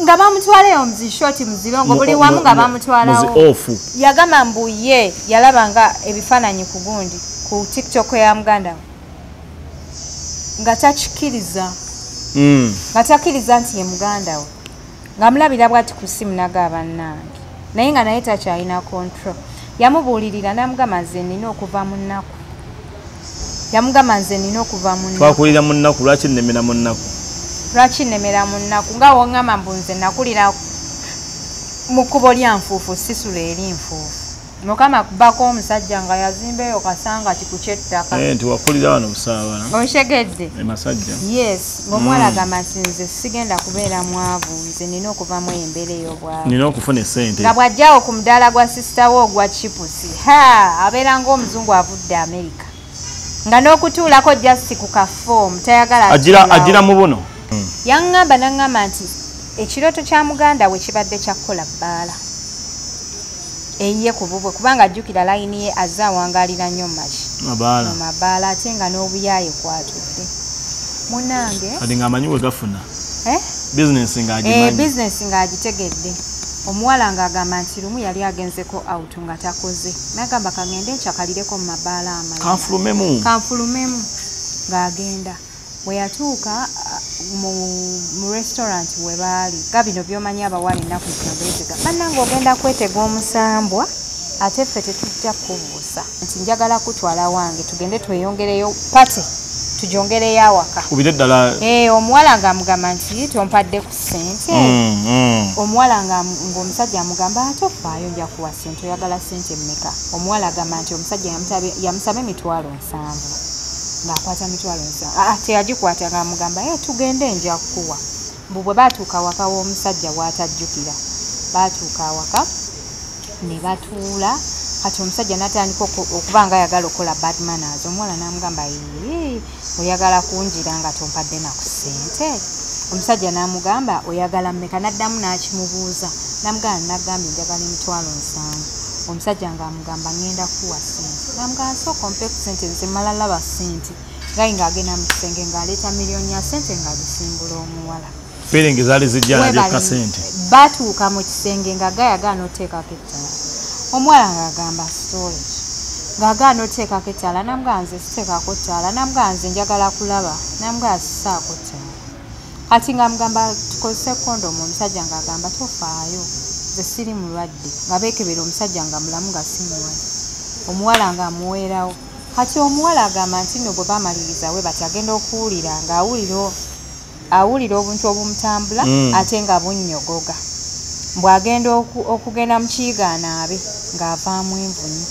nga bamutwalayo muzishoti muzirongo buli wamu nga bamutwalawo yagamba mbu ye yalabanga ebifaananyi ku gundi ku TikTok ya muganda we nga takikiriza nti ye muganda we nga mulabira bwati ku simu nagaba bannange naye nga naye takyalina control yamubuulirira namugamba nze nina okuva mu nnaku twakulira mu nnaku lwaki nnemera mu nnaku nga woŋŋamba mbu nze nakulira mu kkubo lya nfuufu sisula eri nfuufu mukama kubako omusajja nga yazimbeyo kasanga ti ku kyettaka nti wakulira wano busaabala ontegedde emasajja yes ng'omuwala agamba nti nze sigenda kubeera mwavu nze nina okuvamu embeera ey'obwavu nina okufuna essente nga bw'ajjawo ku mudaala gwa sisitawo ogwa chipusi abeera ng'omuzungu avudde Amerika nga n'okutuulako just ku kafoomu tayagala agira mu buno yaŋŋamba naŋŋamba nti ekirooto kya muganda we kibadde kya kukola bbaala eyiye ku bubwe kubanga ajjukira layini ye azze awangaalira nnyo mu mabaala ate nga n'obuyaaye kwatudde munange kati ng'amanyi we gafuna bizinesi ng'agitegedde omuwala ng'agamba nti lumu yali agenzeko out nga takoze nagamba kagende nkyakalireko mu mabaala amalala kanfulumemu ng'agenda bwe yatuuka mu restaurant we baali nga bino by'omanyi abawala ennaku zino beetega bannange ogenda kwetega omusambwa ate ffe tetujja kubuusa nti njagala kutwala wange tugende tweyongereyo pate tujongereyo awaka kubire ddala omuwala ng'amugamba nti tompadde ku ssente omuwala ng'omusajja amugamba ate ofaayo nja kuwa ssente oyagala ssente mmeka omuwala agamba nti omusajja yamusaba emitwalo 7 ng'akwata mitwalo 7 teyagikwata ng'amugamba tugende nja kukuwa mbu bwe baatuuka awaka w'omusajja bw'atajjukira baatuuka awaka ne batuula kati omusajja n'atandika okuba nga ayagala okukola bad manners omuwala n'amugamba oyagala kunjira nga tompadde naku ssente omusajja n'amugamba oyagala mmeka n'addamu n'akimubuuza n'amugamba nagambye njagala emitwalo 7 omusajja ng'amugamba ngenda kuwa ssente n'amugamba sooka ompe ku ssente nze mala laba ssente gayi ng'agenda mu kisenge ng'aleeta miliyoni ya ssente ng'agisimbula omuwala feeling zaali zijja nalyokka ssente batuuka mu kisenge nga gayagaana oteekako ettala omuwala ng'agamba storage ng'agaana oteekako ettala namugamba nze siteekako ttaala namugamba nze njagala kulaba namugamba sisaako ttaala kati ng'amugamba tukozese kondomu omusajja ng'agamba tofaayo nze siri mulwadde nga beekebera omusajja nga mulamu nga si mulwadde omuwala ng'amuweerawo kati omuwala agamba nti nno bwe bamaliriza we bati agenda okuwulira ng'awulira obuntu obumutambula ate nga bunnyogoga bw'agenda okugenda mu kiyiga anaabe ng'avaamu envunyu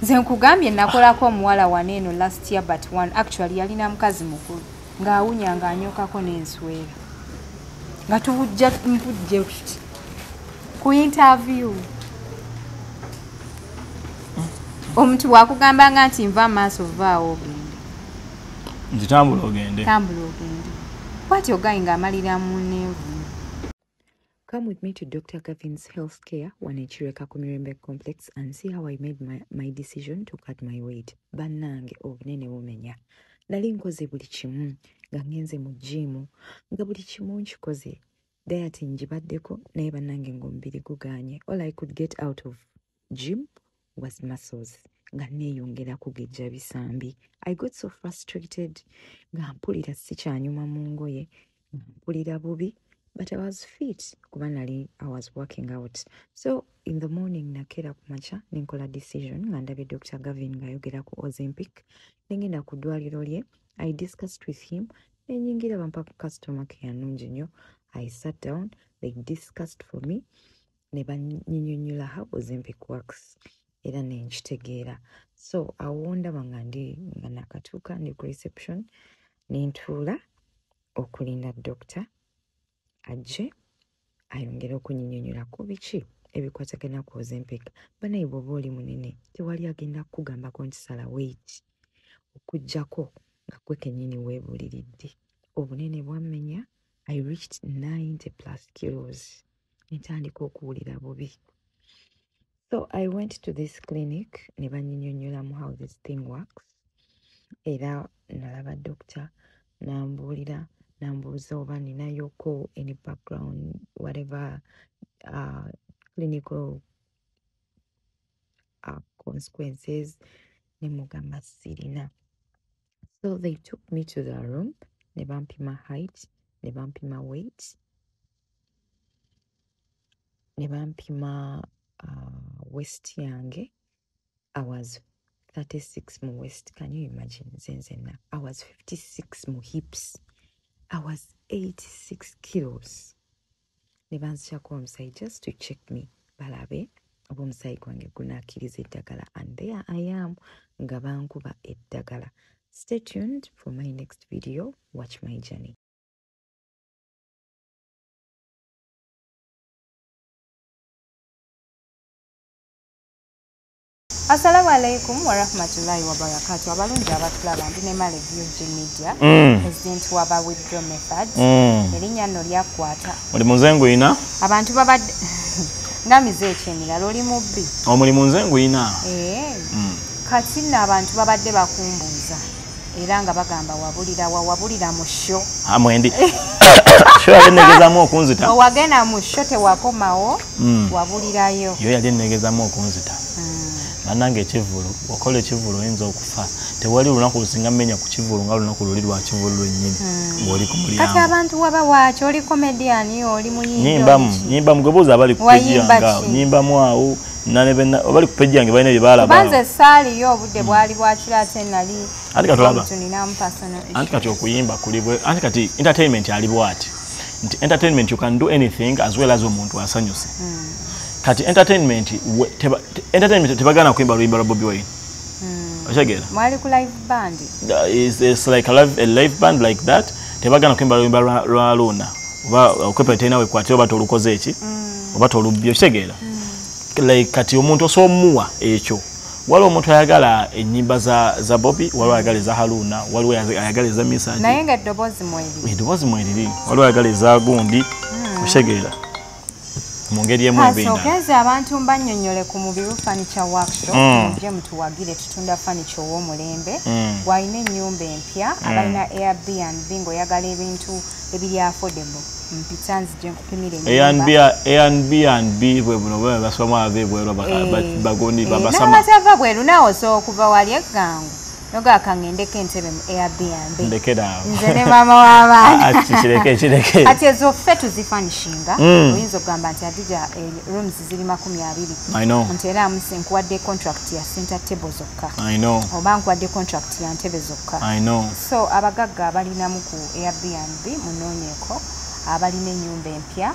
nze nkugambye nakolako omuwala wano eno last year but one actually yalina mukazi mukulu ng'awunya ng'anyookako n'enswera nga tubujja mpujje ku interview omuntu bwakugambanga nti nva maaso vaawo ogende nti tambula ogende bwatyo gayi ng'amalira mu neevu. Come with me to Dr. Gavin's Healthcare, Wanechireka Kumirembe Complex, and see how I made my decision to cut my weight. Bannange obunene bumenya. Nali nkoze buli kimu nga ngenze mu gym nga buli kimu nkikoze. Diet njibaddeko naye bannange ng'omubiri guganye. All I could get out of gym was muscles. Nga neeyongera kugejja bisambi. I got so frustrated nga mpulira sikyanyuma mu ngoye nga mpulira bubi. But I was fit kuba I was working out. So in the morning nakera kumacha ninkola decision nga ndabye Dr. Gavin ng'ayogera ku Ozempic nengenda ku ddwaliro lye. I discussed with him nenyingira bampa ku customer care nnungi nnyo. I sat down, they discussed for me ne banyinyonyola how Ozempic works era nenkitegeera. So awo ndaba nga nakatuuka ndi ku reception nentuula okulinda doctor ajje ayongera okunyinyonyola ku biki ebikwatagana ku Ozempic. Banaye bw'oba oli munene tewali agenda kukugambako nti sala weight okuggyako nga gwe kennyini weebuliridde. Obunene bwammenya. I reached 90 plus kilos. Ntandika okuwulira bubi. So I went to this clinic ne banyinyonyolamu how this thing works. Era nalaba doctor n'ambuulira nambuuza oba ninayoko any background whatever clinical consequences ne mugamba sirina. So they took me to the room, ne bampima height, ne bampima weight, ne bampima waist yange. I was 36 mu waist. Can you imagine? Zenzena. I was 56 mu hips. I was 86 kilos. Ne banzijako omusayi just to check me. Balabe oba omusayi gwange gunakkiriza eddagala. And there I am nga bankuba eddagala. Stay tuned for my next video. Watch my journey. Assalamu alaikum wa rahmatullahi wa barakatuh. Abalungi abatulaba ndi ne Male View Media. President wa withdraw method. Erinnya nno lyakwata. Mulimu nze ngwina. Abantu babadde ngamize ekyenira loli mubbi. Omulimu nze ngwina. Kati nno abantu babadde bakumbuuza. Era nga bagamba wabulira mu sho. Amwendi. Sho yalennegezamu okunzita. Wagenda mu sho tewakomawo wabulirayo. Yo yalennegezamu okunzita. Nange ekivulu okola ekivulu oyinza okufa. Tewali lunaku lusinga mmenya ku kivulu nga lunaku luli lwa kivulu lwennyini ng'oli ku mulyango. Kati abantu waba waaki oli comedian oli muyimbi. Nyimbamu gwe buuza abali ku peji yange. Nyimbamu awo abali ku peji yange balina bye baalaba. Banze saaliyo obudde bwali bwakira ate nali. Anti katulaba. Anti kati okuyimba kuli bwe. Anti kati entertainment ali bwati. Nti entertainment you can do anything as well as omuntu asanyuse. Kati entertainment tebagana kuimba luyimba lwa Bobi Wine. Oshagera. Mwali ku live band. It's like a live band like that. Tebagana kuimba luyimba lwa Luna. Oba okwepeta nawe kwati oba tolukoze eki. Oba tolubyo oshagera. Like kati omuntu osomuwa ekyo. Waliwo omuntu ayagala ennyimba za Bobi, waliwo ayagala za Haruna, waliwo ayagala za Misa. Naye nga eddoboozi mweri. Eddoboozi mweri. Waliwo ayagala za Gundi. Oshagera. Mungeri emwebinda. Asokeze abantu mbanyonyole ku Mubiru Furniture Workshop. Nje mutuwagire tutunda furniture w'omulembe. Wayina ennyumba empya, abalina Airbnb ng'oyagala ebintu ebiri affordable. Mpita nzije nkupimira ennyumba. Airbnb bwe buno bwe basomamu ab'ebweru bagondi babasama. N'abatava bweru naawe okuva wali eggangu. Noga kangendeko entebe mu Airbnb. Ndekera. Nze ne mama w'abaana. Ati kireke. Ati ezo ffe tuzifanishinga. Oyinza okugamba nti Adija rooms ziri 20. I know. Nti era amusi nkuwadde contract ya center table zokka. I know. Oba nkuwadde contract ya ntebe zokka. I know. So abagagga abalinamu ku Airbnb munoonyeko. Abalina ennyumba empya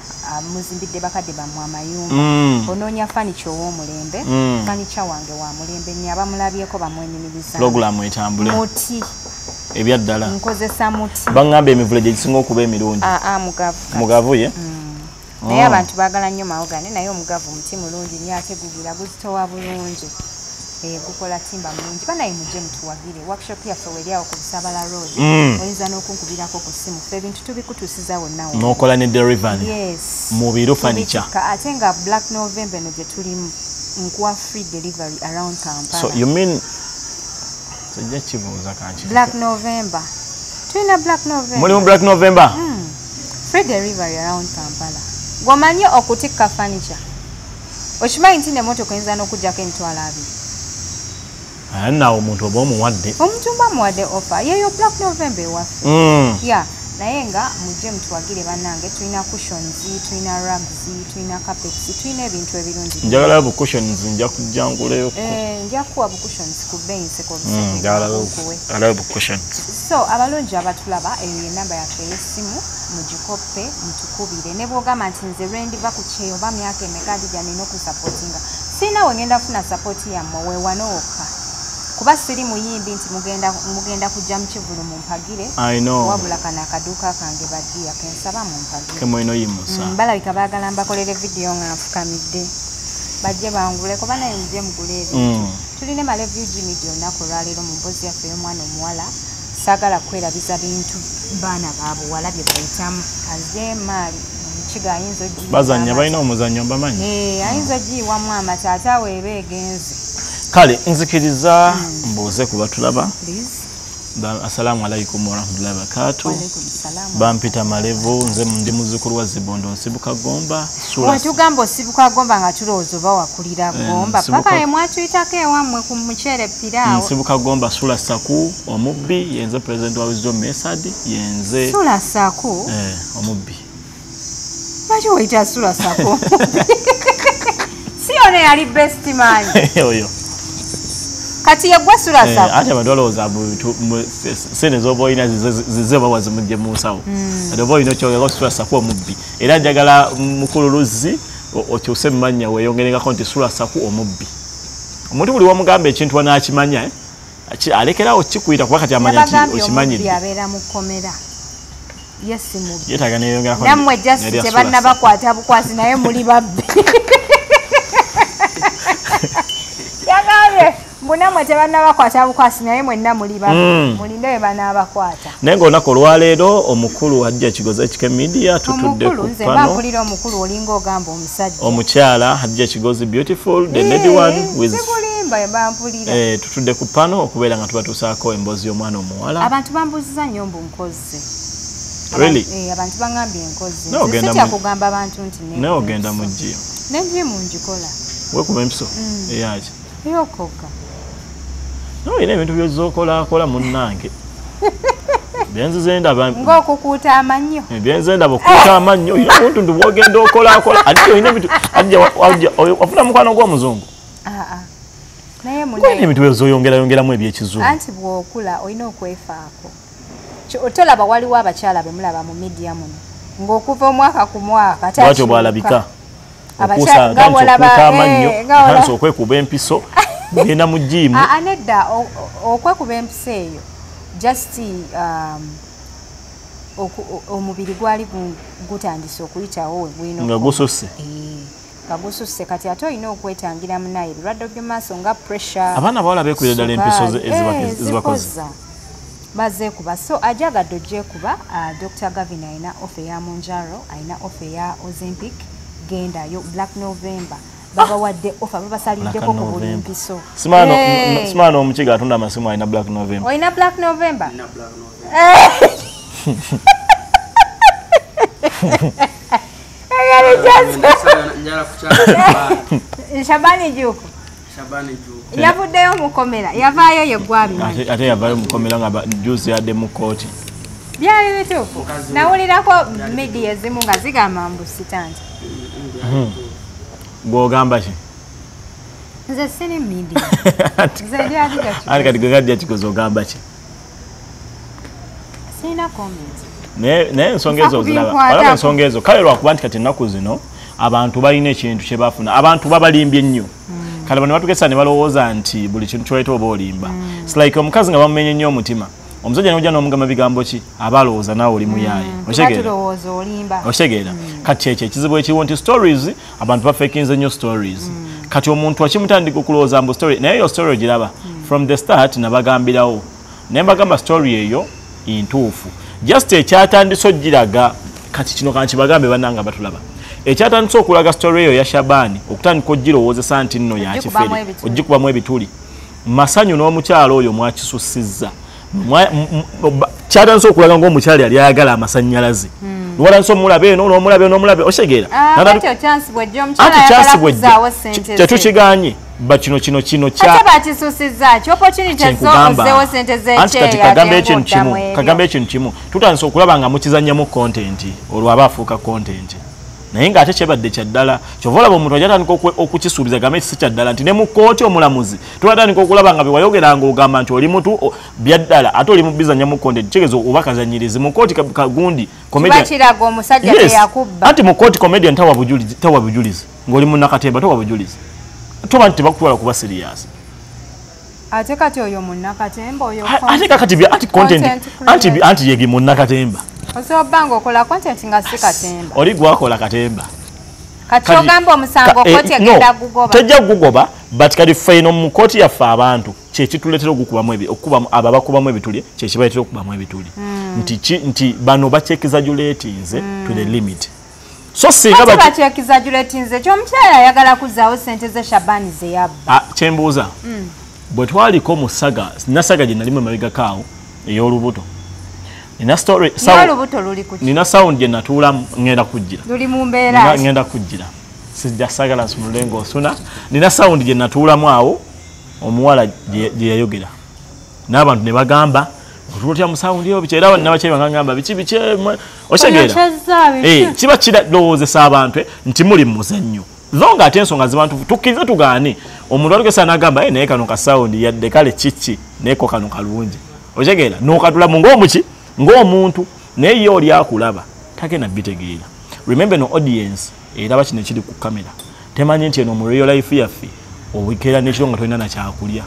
muzimbidde bakadde bammwe amayumba onoonya furniture w'omulembe furniture wange wa mulembe nnyo abamulabyeko bamwenyumiriza program etambule muti ebyaddala nkozesa muti baŋŋamba emivule gye gisinga okuba emirungi mugavu ye naye abantu baagala nnyo mahogany naye omugavu muti mulungi nnyo ate gugira guzitowa bulungi gukola timba mulungi banaye mujje mutuwagire workshop yaffe weriawo ku Busabala Road oyinza n'okunkubirako ku ssimu ffe ebintu tubikutuusiza wonna n'okola ne delivery yes Mubiru Furniture ate nga Black November no gye tulimu nkuwa free delivery around Kampala. So you mean sijja kibuuza kanki Black November tulina Black November mulimu Black November free delivery around Kampala gwomanyi okutikka furniture okimanyi nti n'emmotoka oyinza n'okuggyako emitwalo 2 nawo omuntu oba omuwadde muwadde offer yeyo Black November ewaffe ya naye nga mujje mutuwagire bannange tulina cushions tulina rugs tulina carpets tulina ebintu ebirungi njagala bu cushions nja kujjanguleyo nja kuwa bu cushions ku bbeeyi nsekoze ala bu cushions so abalungi abatulaba eyo y'ennamba yaffe ey'essimu mugikoppe mutukubire ne bw'ogamba nti nze lwendiva ku kyeyo oba myaka emeka Adija nina okusapootinga siina we ngenda kufuna sapooti yammwe weewanooka kuba siri muyimbi nti mugenda kujja mu kivulu mu mpagire wabula kana akaduuka kange baddiya kensaba mu mpagire balabika baagala mbakolere vidiyo nga nfukamidde bajje bangule kuba naye mujje mugule ebintu tulina Male View Media olunaku olwaleero mu mboozi yaffe y'omwana omuwala saagala kwerabiza bintu baana baabuwala bye bayitamu aze maali kiga ayinza bazanya balina omuzannyo mbamanyi ayinza ogiyiwamu amata ate awo eba egenze kale nzikiriza mbuuze ku batulaba Assalamu alaikum warahmatullahi wabarakatuh. Walaikum salam. Bampita Malevo nze ndi muzzukulu wa Zibondo Nsibuka Gomba. Watugamba Osibuka Gomba nga tulowooza oba wakulira Gomba. Paka ye mwatuyitako ewammwe ku muceere piraawo. Nsibuka Gomba Sula Saku omubbi yenze president wa Wisdom Method yenze. Sula Saku? Omubbi. Lwaki wayita Sula Saku? Si ono yali best man. Oyo. Kati yagwa Sula Saku. Ate abantu balowooza sente z'oba olina zize oba wazimugye mu nsawo. Ate oba olina okyogera Sula Saku omubbi. Era njagala mukulu Luzzi okyuse mu mannya weeyongerengako nti Sula Saku omubbi. Omuntu buli wamugamba ekintu wanaakimanya alekerawo kikuyita kuba kati amanya nti okimanyidde. Abeera mu kkomera. Yes mubbi. Yeetaaga neeyongerako. Nammwe just tebannabakwata bukwasi naye muli babbi. Yagambye mbunamwe tebannabakwata bukwasi naye mwenna muli babbi. Mulinde we banaabakwata. Naye ng'olunaku olwaleero omukulu Hadija Kigozi HK Media tutudde ku nze bampulira omukulu olinga ogamba omusajja. Omukyala Hadija Kigozi beautiful the lady one with sikulimba bampulira. Tutudde ku pano okubeera nga tubatuusaako emboozi y'omwana omuwala. Abantu bambuziza nnyo mbu nkoze. Really? Abantu bangambye nkoze. Sitya kugamba abantu nti ne ogenda mu gyo. Ne mu njikola. Wekuba empiso eyaki? Yokoka. No, ine ebintu by'ozookola munnange. Byenzize ndaba ng'okukuuta amannyo. Byenzize ndaba okukuuta amannyo. Olina omuntu nti bw'ogenda okolakola ate olina ebintu wafuna mukwano gw'omuzungu. Naye olina ebintu by'ozooyongeramu eby'ekizungu. Anti bw'okula olina okwefaako. Tolaba waliwo abakyala be mulaba mu media muno ng'okuva omwaka ku mwaka bwatyo bwalabika okuusa okukuuta amannyo gansi okwekuba empiso genda mu jiimu. Nedda okwekuba empiso eyo just omubiri gwali gutandise okuyitawo webwino nga gususse. Nga gususse kati ate olina okwetangira munaye ebirwadde by'amaaso nga pressure. Abaana bawala beekubira ddala empiso ezibakoze. Bazeekuba so ajagadde ogyekuba. Dr. Gavin alina ofa eya Monjaro, alina ofa eya Ozempic, gendayo Black November babawadde ofa babasaliddeko ku buli mpiso. Simaano omukiga atunda amasimu alina Black November. Olina Black November? Shabani Juku. Yavuddeyo mukomera yavaayo yeggwabimanyi ate yavaayo mukomera nga juice yadde mu kooti. Byali bituufu. Nawulirako media ezimu nga zigamba mbu sitanti. Gw'ogamba ki? Nze siri media. Ate kati gwe Hadija Kigozi ogamba ki? Sirina comment. Naye ensonga ezo olaba ensonga ezo kale lwakuba nti kati ennaku zino abantu balina ekintu kye bafuna. Abantu babalimbye nnyo. Kale bano batukesa ne balowooza nti buli kintu kyolaita oba olimba. It's like omukazi nga bamumenye nnyo omutima. Omusajja n'ojja n'omugamba bigambo ki aba alowooza naawe oli muyaaye. Otegeera? Kati ekyo ekizibu ekiriwo nti stories abantu bafekinze nnyo stories. Kati omuntu akimutandika okulowooza mbu story naye yo story ogiraba from the start nabagambirawo. Naye mbagamba story eyo intuufu. Just ekyatandise ogiraga kati kino kankibagambe bannanga batulaba. Ekyatandise okulaga story eyo ya Shabani okutandika ogirowoozesa nti nno yakifere ogikubamu ebituli. Masanyu n'omukyalo oyo mwakisussizza. Kyatandise okulaga ng'omukyalo yali ayagala amasannyalaze. Lwalanse omulabe eno n'omulabe otegeera. Anti tetukiganye ba kino kya anti kati kagambe ekintu kimu tutandise okulaba nga mukizannyamu content olwo aba afuuka content. Naye ng'ate kyebadde kyaddala kyova olaba omuntu ajatandika okukisuubiza gambe ekisi kyaddala nti ne mu kkooti omulamuzi tubatandika okulaba nga bewayogeranga ogamba nti oli mutu byaddala ate oli mubizannyamu content kitegeeza oba kazanyirizi mu kkooti kagundi kiraga omusajja teyakubba anti mu kkooti comedian tawa bujulizi ng'oli munnakatemba tawa bujulizi toba nti tebakutwala kuba serious. Ate kati oyo munnakatemba oyo ate kakati anti content anti yegi munnakatemba osobbanga okola content nga si katemba. Oli gwakola katemba. Kati ogamba omusango kkooti egenda gugoba. Tejja gugoba but kati faino mu kkooti yaffe abantu kyekituleetera okukubamu abo abakubamu ebituli kyekibaletera okukubamu ebituli. Nti bano bakyekizajulatinze to the limit. So singa bakyekizajulatinze ky'omukyala ayagala kuzzaawo ssente ze Shabani ze yabba. Kyembuuza bwe twaliko mu saga nasaga gye nalimu emabegakaawo ey'olubuto. Nina story nina sound gye natuulamu ngenda kujjira. Luli mu mbeera. Ngenda kujjira. Sijja sagala nsumulule ng'osuna. Nina sound gye natuulamu awo omuwala gye yayogera. N'abantu ne bagamba otulotya mu sound yo bikyera era n'abakyera bagamba biki osegeera. Kiba kirowoozesa abantu nti muli mu muzannyo. Zonga ate ensonga zibantu tukkirize tugaane. Omuntu alugesa n'agamba naye kano ka sound yadde kale kiki neeko kano kalungi. Osegeera n'okatula mu ng'omuntu naye ye oli akulaba tagenda bitegeera. Remember no audience eraba kino ekiri ku kamera temanyi nti eno mu real life yaffe obikeera n'ekiro nga tolina na kyakulya.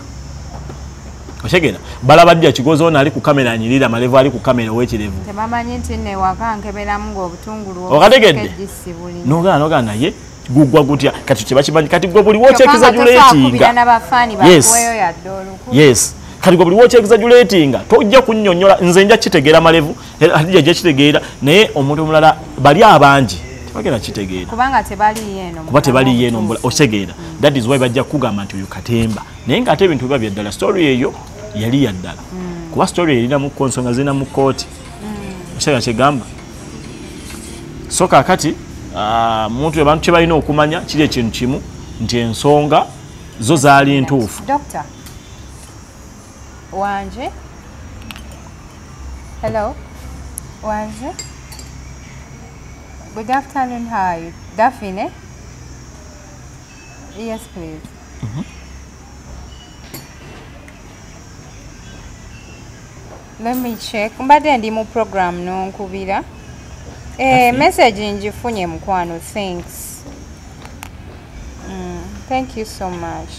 Osegeera balaba dya kigozo ono ali ku kamera anyirira malevu ali ku kamera ow'ekirevu tebamanyi nti nne wakankeberamu ng'obutungulu okategedde nogaana naye gugwa gutya kati kyebakimanyi kati gwe buli wokyexaggulatinga yes kati gwe buli wokyexaggulatinga tojja kunnyonnyola nze nja kitegeera malevu hadija gye kitegeera naye omuntu omulala bali abangi tebagenda kitegeera kuba tebali yeeno osegeera that is why bajja kugamba nti oyo katemba naye ng'ate ebintu biba byaddala story eyo yali yaddala kuba story erina mu nsonga zirina mu kooti osegeera kyegamba so kaakati muntu abantu kye balina okumanya kiri ekintu kimu nti ensonga zo zaali ntuufu. Doctor Wanje, hello Wanje, good afternoon, how are you? Daphne? Yes please. Let me check. Mbadde ndi mu program nonkubira. Message njifunye mukwano, thanks. Thank you so much.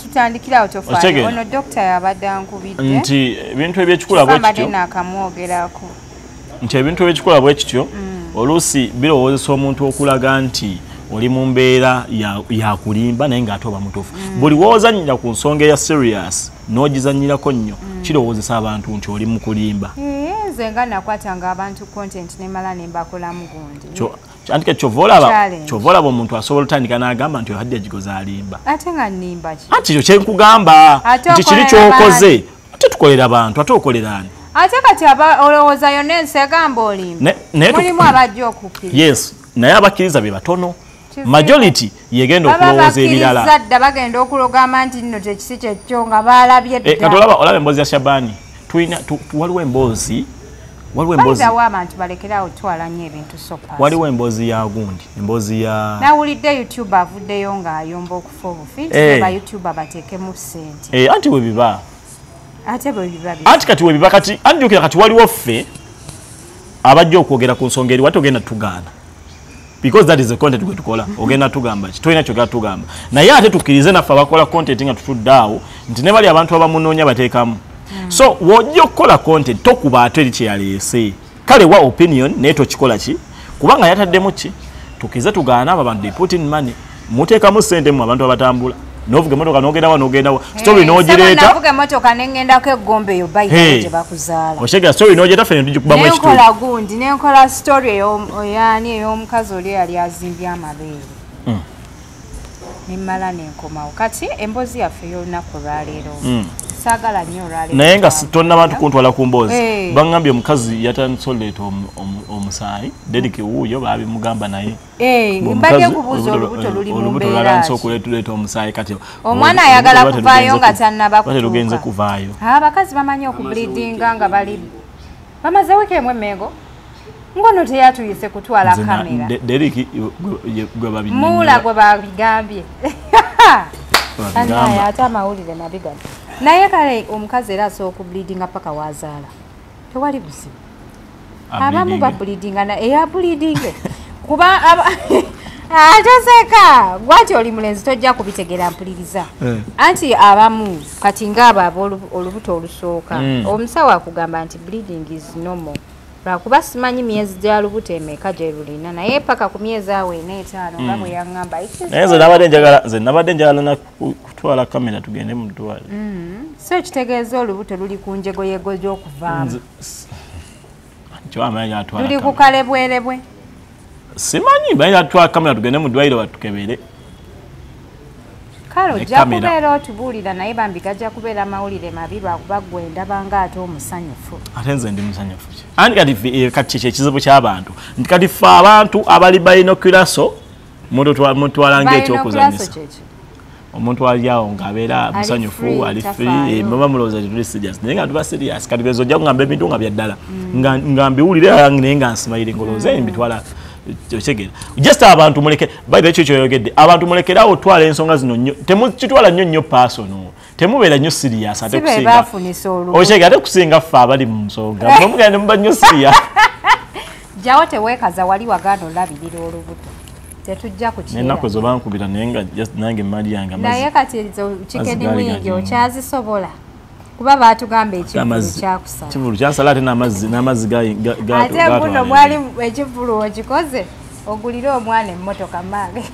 Tutandikira otofali. Ono doctor yabadde ankubidde. Nti ebintu ebyekikula bwe kityo. Abadde nakamwogerako. Nti ebintu ebyekikula bwe kityo. Oluusi birowoozesa omuntu okulaga nti oli mu mbeera yakulimba naye ng'ate oba mutuufu. Buli woozannyira ku nsonga eya serious n'ogizannyirako nnyo kirowoozesa abantu nti oli mu kulimba. Nze nga nakwatanga abantu content ne mala ne mbakolamu gundi. Antike kyova olaba omuntu asobola otandika n'agamba nti ohadde egigoza alimba. Ate nga nnimba ki? Anti ekyo kyenkugamba nti kiri ky'okoze ate tukolera abantu ate okolera ani? Ate kati olowooza yonna ensi egamba olimba. Mulimu abajja okukkiriza. Yes, naye abakkiriza be batono. Majority yegenda okulowooza ebirala. Abakkirizadda bagenda okulogama nti nno tekisi kyekyo nga baalabye dda. Kati olaba emboozi ya Shabani. Waliwo emboozi. Bayizawo abantu balekerawo otwala nnyo ebintu sopa. Waliwo emboozi ya gundi. Emboozi ya... Nawulidde YouTube avuddeyo ng'ayomba okufa obufi. Ba YouTube bateekemu ssente. Anti we biba. Ate bwe biba. Anti kati we biba kati anjukira kati waliwo ffe abajja okwogera ku nsonga eri wate ogenda tugaana. Because that is the content gwe tukola. Ogenda tugamba ki? Toyina kyogera tugamba. Naye ate tukkirize naffe abakola content nga tutudde awo nti ne bali abantu abamunoonya bateekamu. So wojja okukola content tokuba ate eri kyeyaleese. Kale wa opinion naye tokikola ki? Kubanga yataddemu ki? Tukize tugaana abo abantu they put in money. Muteekamu ssente mu abantu abatambula. Novuga emotoka n'ogenda wa n'ogenda wa. Story n'ogireeta. Navuga emotoka n'engendako eggombe eyo bayita gye bakuzaala. Oshega story n'ogireeta ffe ne tugikubamu ekitundu. Nenkola gundi nenkola story ey'omukazi oli yali azimbye amabeere. Nimmala nenkomawo. Kati emboozi yaffe y'olunaku lwaleero. Saagala nnyo olwaleero. Naye nga tonnaba tukuntwala ku mboozi. Bangambye omukazi yatandise oleeta omusaayi. Deriki wuuyo baabimugamba naye. Mbadde nkubuuza olubuto luli mu mbeera ki? Okuleeta omusaayi kati. Omwana ayagala kuvaayo nga tannaba kutuuka. Lugenze kuvaayo. Abakazi bamanyi okubleedinga nga bali. Bamaze wiiki emu emmengo. Ngono teyatuyise kutwala kamera. Deriki gwe babinnyonnyola. Muula gwe babigambye. Anaye ate amawulire nabigambye. Naye kale omukazi era asobola okubleedinga paka wazaala. Tewali buzibu. Abamu bableedinga na eyableedinge. Kuba atoseka gwati oli mulenzi tojja kubitegera mpuliriza. Anti abamu kati ng'abo olubuto olusooka. Omusawo akugamba nti bleeding is normal. Lwakuba simanyi myezi gya lubuto emeka gye lulina naye paka ku myezi awo 4-5 nga bwe yaŋŋamba. Naye nze nabadde njagala na kutwala kamera tugende mu ddwaliro. So kitegeeza olubuto luli ku njegoyego gy'okuvaamu. Luli ku kalebwerebwe. Simanyi bayina tutwala kamera tugende mu ddwaliro batukebere. kale ojja kubeera otubuulira naye bambi gajja kubeera mawulire mabi lwakuba gwe ndaba ng'ate omusanyufu. Ate nze ndi musanyufu ki? Anti kati kye ekizibu ky'abantu nti kati ffe abantu abali bayinokulaso mutwala ng'ekyokuzanyisa. Omuntu ali awo ng'abeera musanyufu ali free muba mulowooza tituli serious naye nga tuba serious kati bezo ojja kungamba ebintu nga bya ddala nga mbiwulire naye nga nsimayire ngolooza mbitwala kyegera just abantu muleke by ekyo kyoyogedde abantu mulekerawo otwala ensonga zino nnyo temukitwala nnyo personal temubeera nnyo serious ate kusinga okyegera ate kusinga ffe abali mu nsonga nomugenda muba nnyo serious jjawo teweekaza wali wagaana olabirira olubuto tetujja kukiera ennaku zo bankubira naye nga nange mali yange naye kati ezo chicken wing okyazisobola kuba baatugamba ekivulu kyakusala ekivulu kyasala ate n'amazzi ate guno mwali ekivulu okikoze ogulire omwana emmotoka mange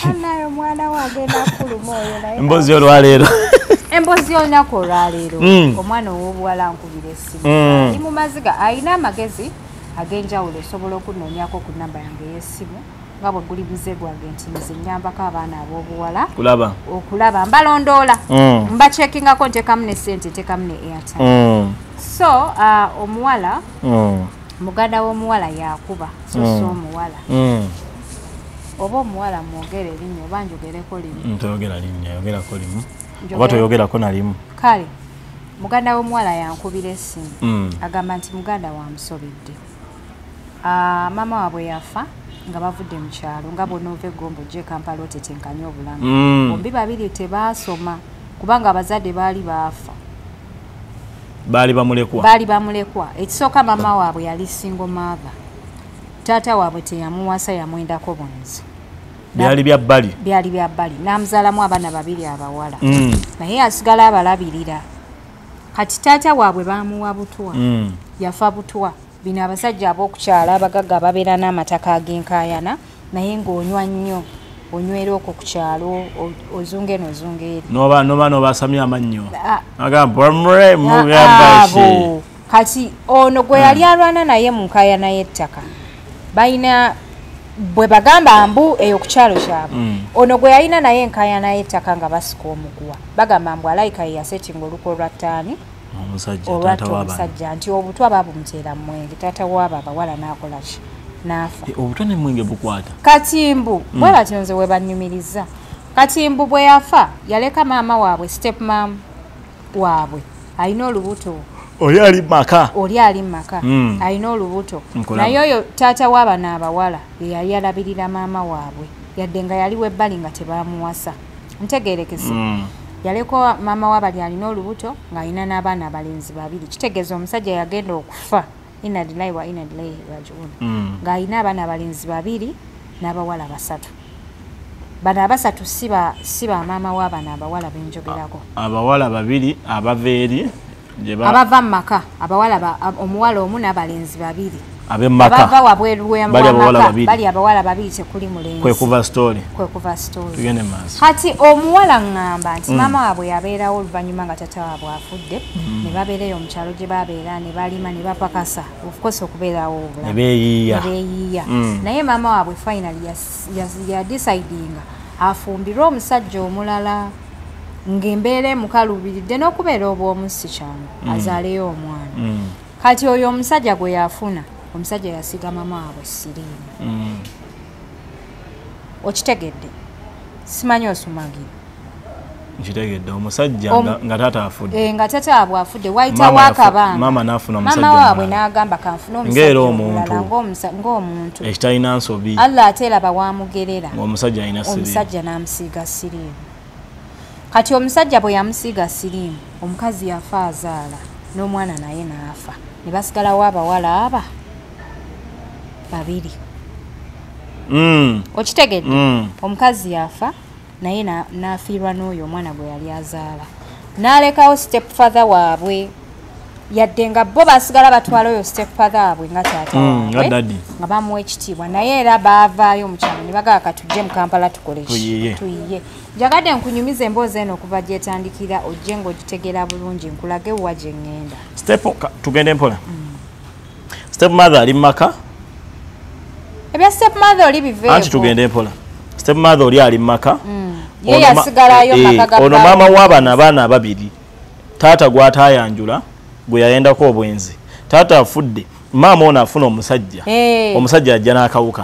anayo omwana wagenda kuluma oyo naye emboozi olwaleero emboozi olunaku olwaleero omwana ow'obuwala nkubira essimu ali mu maziga alina amagezi ag'enjawulo osobola okunoonyako ku namba yange y'essimu nga bwe guli buze gwange nti nze nnyambako abaana ab'obuwala okulaba mbalondoola mbachekingako ntekamu ne ssente ntekamu ne airtime so omuwala muganda w'omuwala yakuba so omuwala oba omuwala mwogere erinnya oba njogereko limu toyogera linnya yogerako limu oba toyogerako na limu kale muganda w'omuwala yankubira essimu agamba nti muganda wamusobedde maama waabwe yafa nga bavudde mu kyalo nga bonna ova eggombo gye Kampala otetenkanya obulamu bombi babiri tebaasoma kubanga abazadde baali baafa baali bamulekwa ekisooka maama waabwe yali single mother taata waabwe teyamuwasa yamwendako bunzi byali bya bbali n'amuzaalamu abaana babiri abawala naye asigala abalabirira kati taata waabwe baamuwa butwa yafa butwa bino abasajja ab'okukyala abagagga babeera n'amataka ag'enkaayana naye ng'onywa nnyo onywera okwo ku kyalo ozunga eno ozunga eri noba nobasamya amannyo kati ono gwe yali alwana naye mu nkaayana y'ettaka balina bwe bagamba mbu eyo ku kyalo kyabwe ono gwe yalina naye enkaayana y'ettaka nga basika omuguwa bagamba mbu alayika ye yasetinga oluko olwa ttaani olwatta omusajja nti obutwa babumuteera mwenge taata waabo abawala n'akola ki n'afa obutwa ne mwenge bukwata katimbu bwe batyo nze we banyumiriza katimbu bwe yafa yaleka maama waabwe step mam waabwe alina olubuto oli ali mu maka alina olubuto naye oyo taata w'abana abawala ye yali alabirira maama waabwe yadde nga yali webbali nga tebamuwasa ntegeerekese yaleko maama wabali alina olubuto ng'alina n'abaana abalenzi babiri kitegeeza omusajja yagenda okufa inadilayi wa inadilayi rajiun ng'alina abaana abalenzi babiri n'abawala basatu bano abasatu si ba maama w'abaana abawala benjogerako abawala babiri abava eri abava mu maka omuwala omu n'abalenzi babiri abava wabweru bali abawala babiri tekuli mulenzi kwekuva story tugende maaso kati omuwala ngamba nti maama waabwe yabeerawo oluvannyuma nga tata waabwe afudde ne babeerayo mu kyalo gye babeera ne balima ne bapakasa of course okubeerawo obulamu ne beeyiiya naye maama waabwe finally yadecidinga afumbirwe omusajja omulala ng'embeera emukaluubiridde n'okubeera obw'omusi kyangu azaaleyo omwana kati oyo omusajja gwe yafuna omusajja yasiga maama waabwe siriimu okitegedde simanyi osumagire nkitegedde omusajja nga taata afudde nga taata waabwe afudde wayitawo akabanga maama waabwe n'agamba kanfuna omusajja omulala ng'omuntu ekitalina nsobi Allah ate eraba waamugerera omusajja n'amusiiga siriimu kati omusajja bwe yamusiiga siriimu omukazi yafa azaala n'omwana naye n'afa ne basigalawo abawala aba babiri okitegedde omukazi yafa naye n'afiirwa n'oyo omwana gwe yali azaala n'alekawo step father waabwe yadde nga bo basigala batwala oyo step father waabwe nga taata waabwe nga bamuwa ekitiibwa naye era baavaayo mu kyalo ne bagaba katujje mu Kampala tukole tuyiye njagadde nkunyumiza emboozi eno okuva gyetandikira ojje ng'ogitegeera bulungi nkulage wa gye ŋŋenda tugende mpola step mother ali mu maka ebya step mother oli biveewo anti tugende mpola step mother oli ali mu maka ye yasigalayo makaga ono mama w'abaana abaana babiri taata gwatayanjula gwe yayendako obwenzi taata afudde maama ono afuna omusajja omusajja ajja n'akawuka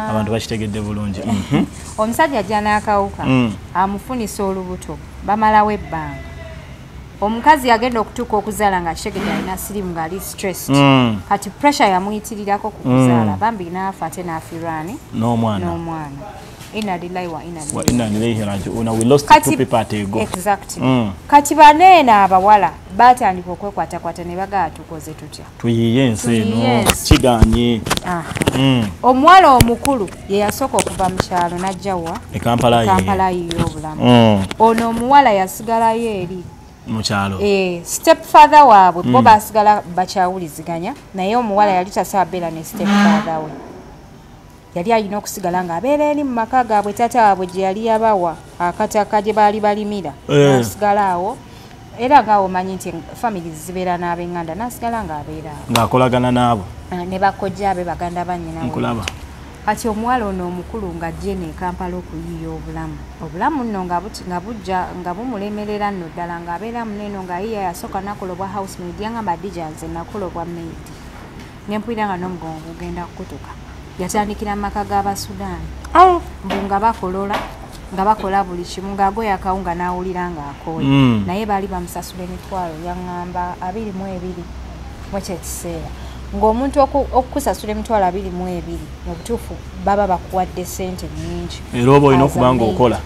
abantu bakitegedde bulungi omusajja ajja n'akawuka amufunisa olubuto bamalawo ebbanga omukazi yagenda okutuuka okuzaala nga Shegede alina sirimu ng'ali stressed kati pressure yamuyitirirako ku kuzaala bambi n'afa ate n'afirani n'omwana inna lillahi wa inna ilaihi raji'un. We lost two people at a go. Exactly. Kati baneena abawala batandika okwekwatakwata ne bagaa tukoze tutya tuyiye ensi eno kiganye. Omuwala omukulu ye yasooka okuva mu kyalo n'ajjawa Kampala y'obulamu. Ono omuwala yasigalayo eri mu kyalo. Step father waabwe bo basigala bakyawuliziganya naye omuwala yali tasaba beera ne step father we. Yali alina okusigala ng'abeera eri mu maka gaabwe taata waabwe gye yali yabawa akataka gye baali balimira n'asigala awo era ng'awo omanyi nti family zibeera n'ab'enganda n'asigala ng'abeera awo ng'akolagana n'abo ne bakojja abe baganda bannyina nkulaba. Kati omuwala ono omukulu nga ajje ne Kampala okuyiiya obulamu nno nga bumulemerera nno ddala ng'abeera muneeno ng'ayiiya yasooka nakola obwa housemaid yangamba Dija nze nakola obwa maid ne mpulira nga n'omugongo gugenda kukutuka. Yatandikira mu maka g'Abasudaani mbu nga bakolola nga bakola buli kimu ng'agoya akawunga n'awulira ng'akooye naye baali bamusasula emitwalo yaŋŋamba 22 mwekyo ekiseera ng'omuntu okukusasula emitwalo 22 mu butuufu baba bakuwadde ssente nnyingi era oba olina okuba ng'okola.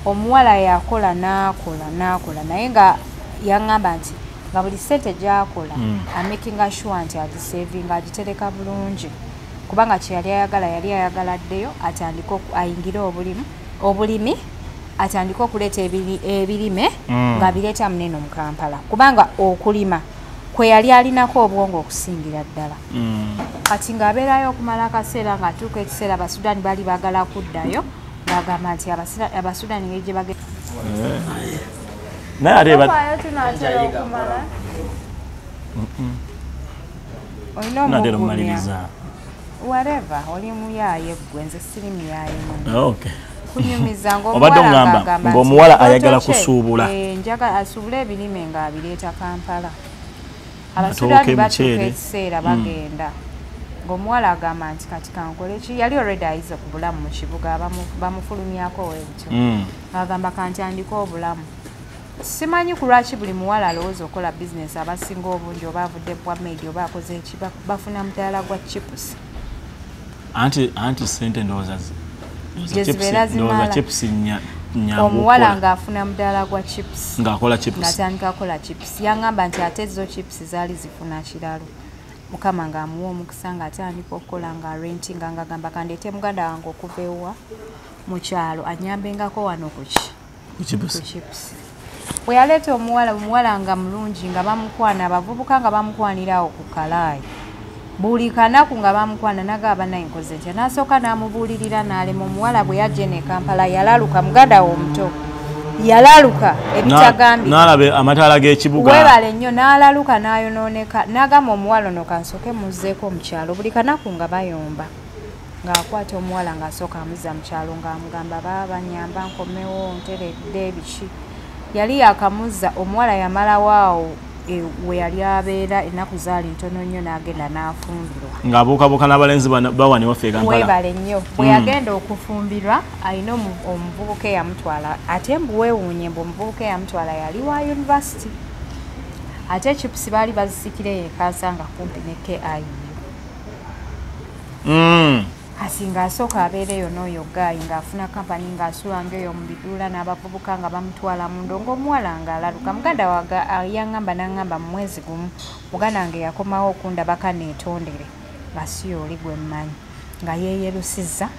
Omuwala yakola n'akola naye nga yaŋŋamba nti nga buli ssente gy'akola amakinga sure nti agisevinga agitereka bulungi kubanga yali ayagala ddeyo atandika ayingire obulimi atandika okuleeta ebirime nga bireeta muneeno mu Kampala kubanga okulima kwe yali alinako obwongo okusingira ddala. Kati ng'abeerayo okumala akaseera ng'atuuka ekiseera Abasudaani baali baagala kuddayo ng'agamba nti Abasudaani ngeri gye bagenda naye tunaatera okumala olina omugumya whatever oli muyaye gwe nze siri muyaye kunyumiza ng'omuwala ayagala kusuubula njaga asuubula ebirime ng'abireeta Kampala. Abasudaani batuuka ekiseera bagenda ng'omuwala agamba nti kati kankole ki yali already ayize ku bulamu mu kibuga bamufulumyako webutyo agamba kantandika obulamu. Simanyi ku lwaki buli muwala alowooza okola bizinesi abasinga obungi oba avudde bwa media oba akoze eki bafuna mudaala gwa chips anti sente ndowooza zibeera zimala omuwala ng'afuna mudaala gwa chips ng'akola chips ng'atandika akola chips yaŋŋamba nti ate zo chips zaali zifuna kiralo mukama ng'amuwa omukisa ng'atandika okukola ng'arentinga ng'agamba kandeete muganda wange okuva ewa mu kyalo anyambengako wano ku chips. Bwe yaleeta omuwala nga mulungi nga bamukwana abavubuka nga bamukwanirawo ku kalaayi buli kanaku nga bamukwana nagaba naye nkoze ntya n'asooka n'amubuulirira n'alema omuwala bwe yajje ne Kampala yalaluka muganda we omuto yalaluka ebitagambye n'alabe amataala g'ekibuga webale nnyo n'alaluka n'ayonooneka n'agamba omuwala ono kansooke muzzeeko mu kyalo buli kanaku nga bayomba ng'akwata omuwala ng'asooka amuzza mu kyalo ng'amugamba baba banyamba nkomewo nteredde ebiki yali yakamuzza omuwala yamalawaawo we yali abeera ennaku zaali ntono nnyo n'agenda n'afumbirwa ng'abuukabuuka n'abalenzi bawaniwo ffe Kampala webale nnyo bwe yagenda okufumbirwa alina omuvubuka eyamutwala ate mbuweewuunye mbu omuvubuka eyamutwala yali wa yunivasite ate chipusi baali bazisikire yekansa nga kumpi ne KIU kati ng'asooka abeereyo n'oyo gaayi ng'afuna kampani ng'asuulanga eyo mu biduula n'abavubuka nga bamutwala mu ndongo omuwala ng'alaluka muganda yaŋŋamba n'aŋŋamba mu mwezi gumu muganda wange yakomawo okundabaka neetondere nga si oli gwe mmanyi nga yeeyerusizza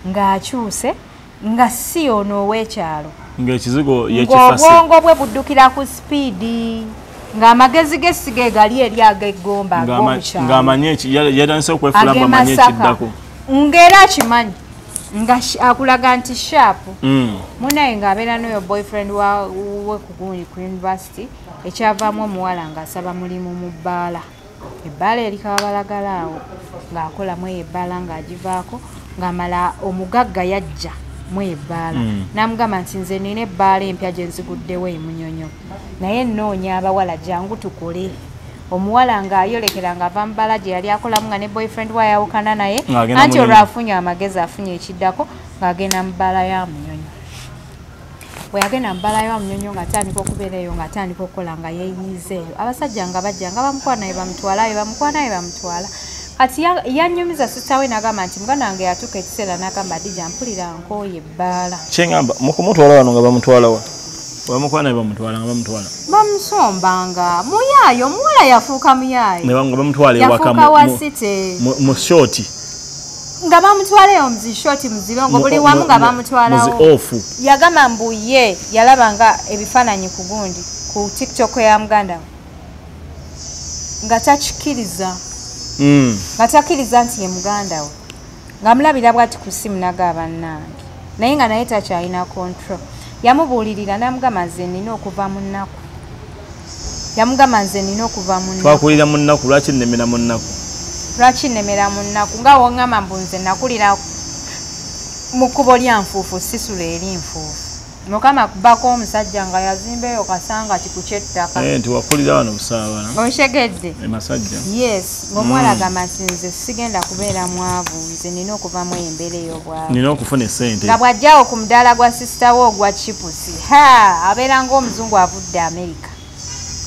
ng'akyuse nga si ono ow'ekyalo ng'ekizigo yekifase ng'obwongo bwe buddukira ku sipiidi ng'amagezi g'essiga gali eri ag'eggomba ag'omukyalo ng'amanyi yatandise okwefula mbu amanyi ekiddako ng'era akimanyi nga akulaga nti shaapu munaye ng'abeera n'oyo boyfriend we ku university ekyavaamu omuwala ng'asaba mulimu mu bbaala ebbaala erikaba balagala awo ng'akolamu eyo ebbaala ng'agivaako ng'amala omugagga yajja mu ebbaala namugamba nti nze nina ebbaala empya gye nziguddewo e Munyonyo naye nnoonya abawala jangu tukole omuwala ng'ayolekera ng'ava mu bbaala gye yali akolamu nga ne boyfriend we ayawukana naye anti olwo afunye amagezi afunye ekiddako ng'agenda mu bbaala ya Munyonyo bwe yagenda mu bbaala ya Munyonyo ng'atandika okubeera eyo ng'atandika okukola nga yeeyiiza eyo abasajja nga bajja nga bamukwana ye bamutwala ye bamukwana ye bamutwala kati yanyumiza sista we n'agamba nti muganda wange yatuuka ekiseera n'agamba Adija mpulira nkooye ebbaala kyengamba mukumutwala wano nga bamutwala wa bamukwana ye bamutwala nga bamutwala bamusombanga muyaayo omuwala yafuuka muyaayo nga bamutwala ewaka yafuuka wasite mu shoti nga bamutwala eyo muzishoti muzirongo buli wamu nga bamutwalawo yagamba mbuye yalaba nga ebifaananyi ku gundi ku TikTok ya muganda we nga takkiriza nga takkiriza nti ye muganda we ng'amulabira bw'ati ku ssimu nagaba nnange naye nga naye takyalina control yamubuulirira n'amugamba nze nina okuva mu nnaku yamugamba nze nina okuva mu nnaku twakulira mu nnaku lwaki nnemera mu nnaku lwaki nnemera mu nnaku nga woŋŋamba mbu nze nakulira mu kkubo lya nfuufu sisula eri nfuufu mukama kubako omusajja nga yazimba eyo kasanga ti ku kyettaka nti wakulira wano busaabala onshegedde emasajja yes ng'omuwala agamba nti nze sigenda kubeera mwavu nze nina okuvamu embeera ey'obwavu nina okufuna essente nga bw'ajjawo ku mudaala gwa sisita we ogwa chipusi abeera ng'omuzungu avudde Amerika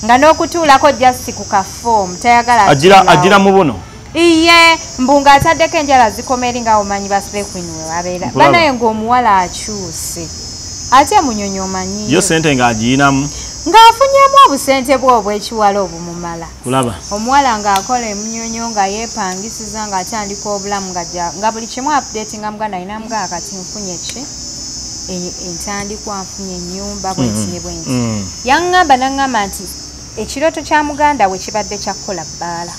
nga n'okutuulako just ku kafoomu tayagala agira mu buno iye mbunga ataddeko enjala zikomeri nga omanyi basule kwini we babeera banaye ng'omuwala akyuse ate Munyonyo omanyi yo sente ng'agiyinamu ng'afunyemu obusente bwe obw'ekiwala obumumala kulaba omuwala ng'akola Munyonyo nga yeepangisiza ng'atandika obulamu nga buli kimu update nga muganda alina mugamba kati nfunye ki entandikwa nfunye ennyumba bwensi bwensi yaŋŋamba n'aŋŋamba nti ekirooto kya muganda we kibadde kyakukola bbaala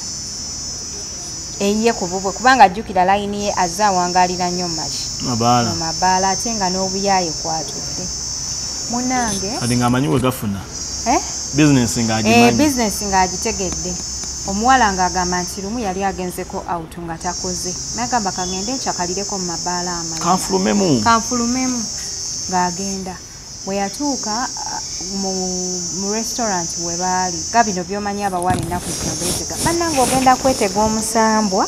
eyiye ku bubwe kubanga ajjukira layini ye azze awangaalira nnyo mu mabaala ate nga n'obuyaaye kwatudde munange kati ng'amanyi we gafuna bizinesi ng'agimanyi bizinesi ng'agitegedde omuwala ng'agamba nti lumu yali agenzeko out nga takoze nagamba kangende nkyakalireko mu mabaala amalala kanfulumemu ng'agenda bwe yatuuka mu restaurant we baali ga bino by'omanyi abawala ennaku zino beetega bannange ogenda kwetega omusambwa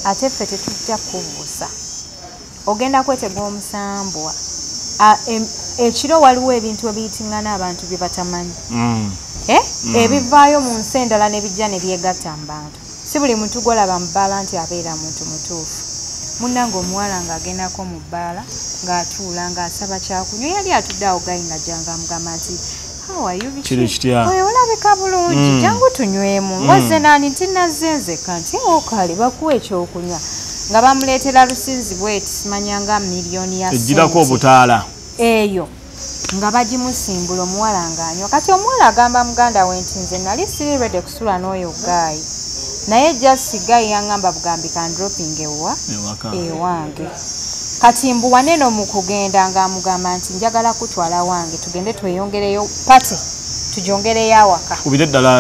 ate ffe tetujja kubuusa ogenda kwetega omusambwa ekiro waliwo ebintu ebiyitingana abantu bye batamanyi ebivaayo mu nsi endala ne bijja ne byegatta mu bantu si buli muntu gwolaba mu bbaala nti abeera muntu mutuufu munnange omuwala ng'agendako mu bbaala ng'atuula ng'asaba kyakunywa yali atudde awo gayi nga jjanga amugamba nti olabika bulungi jangu tunywemu wazze naani tinazze nzeka nti okale bakuwa ekyokunywa nga bamuleetera lusinzi bweti simanyanga miliyoni ya ejjirako obutaala eyo nga bagimusimbula omuwala ng'anywa kati omuwala agamba muganda we nti nze nali siri redi kusula n'oyo gayi naye jasi gayi yaŋŋamba bugambi kandroping ewange kati mbu waneno mu kugenda ng'amugamba nti njagala kutwala wange tugende tweyongereyo pate tujongereyo awaka kubire ddala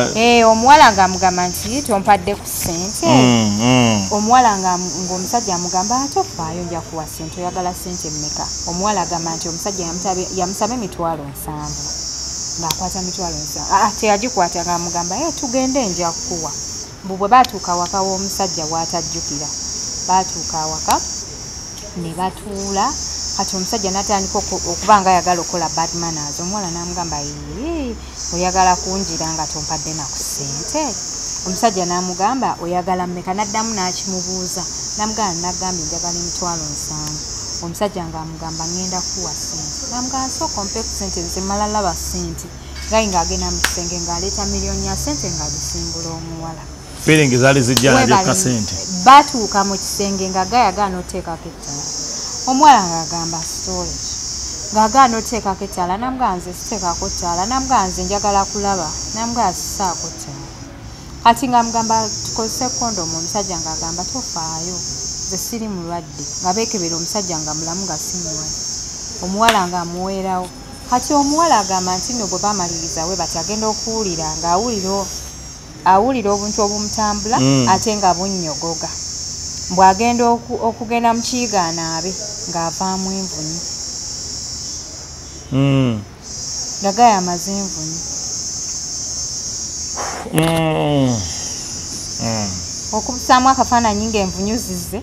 omuwala ng'amugamba nti tompadde ku ssente omuwala ng'omusajja amugamba ate ofaayo nja kuwa ssente oyagala ssente mmeka omuwala agamba nti omusajja yamusaba emitwalo 7 ng'akwata mitwalo 7 teyagikwata ng'amugamba tugende nja kukuwa mbu bwe baatuuka awaka w'omusajja bw'atajjukira baatuuka awaka ne batuula kati omusajja n'atandika okuba nga ayagala okukola bad manners omuwala n'amugamba oyagala kunjira nga tompadde naku ssente omusajja n'amugamba oyagala mmeka n'addamu n'akimubuuza n'amugamba n'agambye njagala emitwalo 7 omusajja ng'amugamba ngenda kuwa ssente n'amugamba sooka ompe ku ssente nze mala laba ssente gayi ng'agenda mu kisenge ng'aleeta miliyoni ya ssente ng'agisimbula omuwala feeling zaali zijja nabyo ssente batuuka mu kisenge nga gayagaana oteekako ettaala omuwala ng'agamba storage ng'agaana oteekako ettaala namugamba nze siteekako ttaala namugamba nze njagala kulaba namugamba sisaako ttaala kati ng'amugamba tukozese kondomu omusajja ng'agamba tofaayo nze siri mulwadde nga beekebera omusajja nga mulamu nga si mulwadde omuwala ng'amuweerawo kati omuwala agamba nti nno bwe bamaliriza we bati agenda okuwulira ng'awulira obuntu obumutambula ate nga bunnyogoga bw'agenda okugenda mu kiyiga anaabe ng'avaamu envunyu Gagaya amazenvunyu. Okubusaamu akafaananyi ng'envunyu zizze.